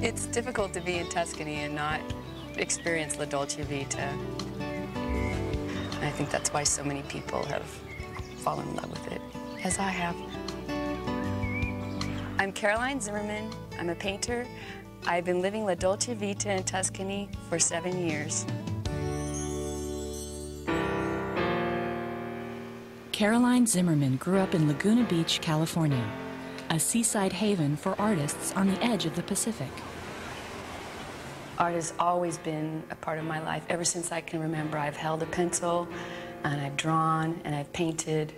It's difficult to be in Tuscany and not experience La Dolce Vita. I think that's why so many people have fallen in love with it, as I have. I'm Caroline Zimmermann. I'm a painter. I've been living La Dolce Vita in Tuscany for 7 years. Caroline Zimmermann grew up in Laguna Beach, California, a seaside haven for artists on the edge of the Pacific. Art has always been a part of my life. Ever since I can remember, I've held a pencil, and I've drawn, and I've painted.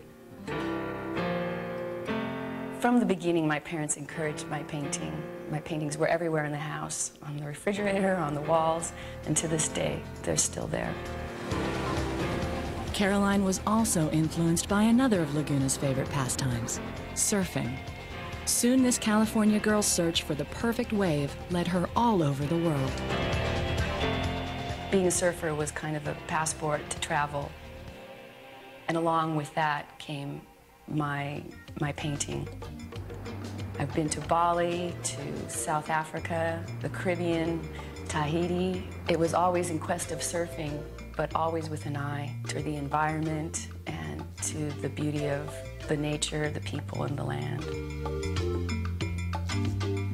From the beginning, my parents encouraged my painting. My paintings were everywhere in the house, on the refrigerator, on the walls, and to this day, they're still there. Caroline was also influenced by another of Laguna's favorite pastimes, surfing. Soon this California girl's search for the perfect wave led her all over the world. Being a surfer was kind of a passport to travel. And along with that came my painting. I've been to Bali, to South Africa, the Caribbean, Tahiti. It was always in quest of surfing, but always with an eye to the environment and to the beauty of the nature, the people, and the land.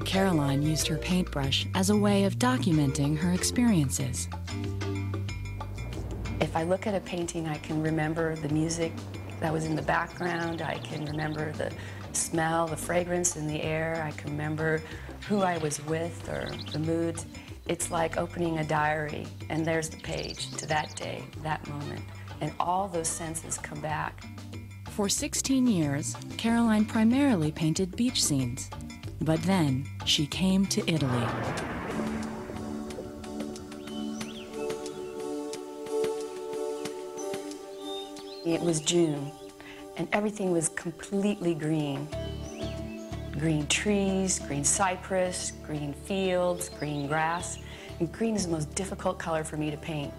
Caroline used her paintbrush as a way of documenting her experiences. If I look at a painting, I can remember the music that was in the background. I can remember the smell, the fragrance in the air. I can remember who I was with or the mood. It's like opening a diary, and there's the page to that day, that moment, and all those senses come back. For 16 years, Caroline primarily painted beach scenes. But then she came to Italy. It was June, and everything was completely green. Green trees, green cypress, green fields, green grass. And green is the most difficult color for me to paint.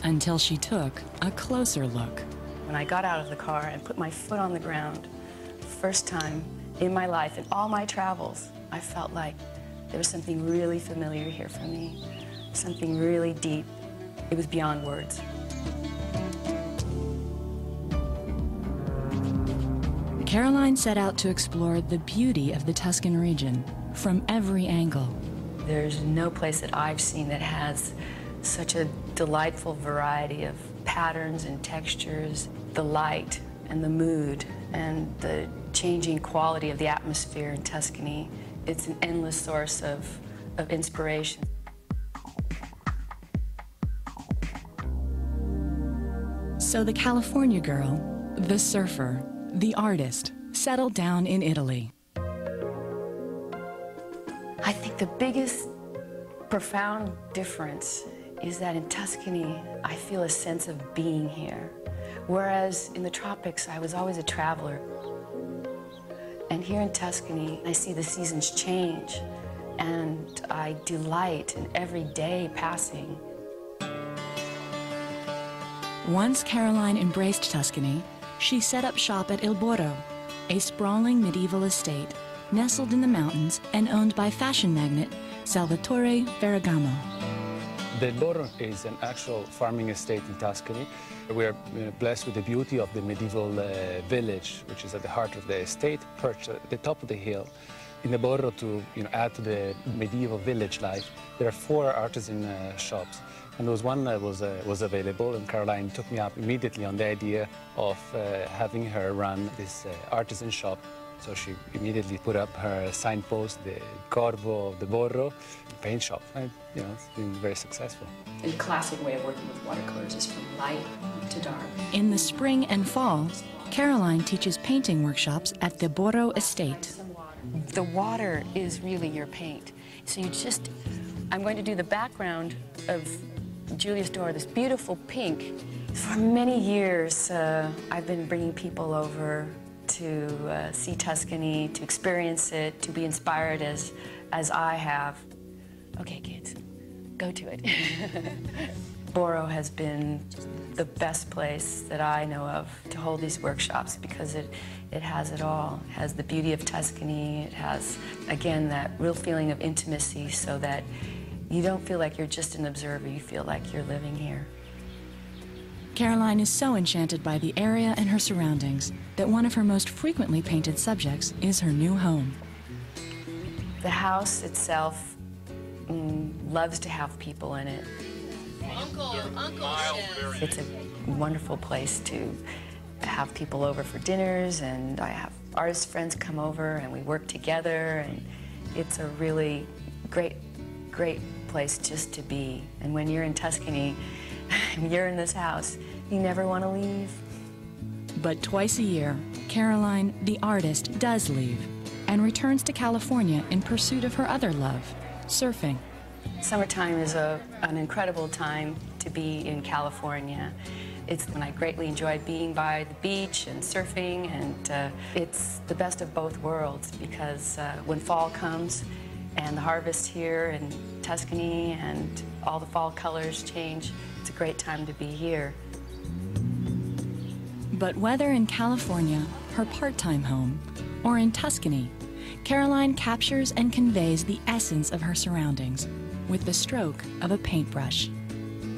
Until she took a closer look. When I got out of the car and put my foot on the ground, first time in my life, in all my travels, I felt like there was something really familiar here for me, something really deep. It was beyond words. Caroline set out to explore the beauty of the Tuscan region from every angle. There's no place that I've seen that has such a delightful variety of patterns and textures, the light and the mood and the changing quality of the atmosphere in Tuscany. It's an endless source of inspiration. So the California girl, the surfer, the artist, settled down in Italy. I think the biggest profound difference is that in Tuscany, I feel a sense of being here. Whereas in the tropics, I was always a traveler. And here in Tuscany, I see the seasons change, and I delight in every day passing. Once Caroline embraced Tuscany, she set up shop at Il Borro, a sprawling medieval estate nestled in the mountains and owned by fashion magnate Salvatore Ferragamo. The Borro is an actual farming estate in Tuscany. We are blessed with the beauty of the medieval village, which is at the heart of the estate, perched at the top of the hill. In the Borro, to add to the medieval village life, there are 4 artisan shops. And there was one that was available, and Caroline took me up immediately on the idea of having her run this artisan shop. So she immediately put up her signpost, the Corvo of the Borro, paint shop. And, it's been very successful. The classic way of working with watercolors is from light to dark. In the spring and fall, Caroline teaches painting workshops at the Borro estate. The water is really your paint. So I'm going to do the background of Julius Dora, this beautiful pink. For many years, I've been bringing people over to see Tuscany, to experience it, to be inspired as I have. Okay, kids, go to it. Boro has been the best place that I know of to hold these workshops because it has it all. It has the beauty of Tuscany. It has, again, that real feeling of intimacy so that you don't feel like you're just an observer. You feel like you're living here. Caroline is so enchanted by the area and her surroundings that one of her most frequently painted subjects is her new home. The house itself loves to have people in it. It's a wonderful place to have people over for dinners, and I have artist friends come over and we work together, and it's a really great place just to be. And when you're in Tuscany, you're in this house, you never want to leave. But twice a year, Caroline, the artist, does leave and returns to California in pursuit of her other love, surfing. Summertime is an incredible time to be in California. It's when I greatly enjoy being by the beach and surfing, and it's the best of both worlds because when fall comes and the harvest here in Tuscany and all the fall colors change, it's a great time to be here. But whether in California, her part-time home, or in Tuscany, Caroline captures and conveys the essence of her surroundings with the stroke of a paintbrush.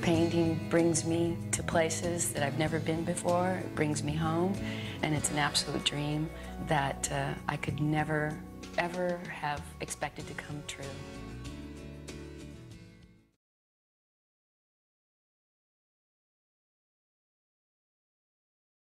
Painting brings me to places that I've never been before. It brings me home, and it's an absolute dream that I could never, ever have expected to come true.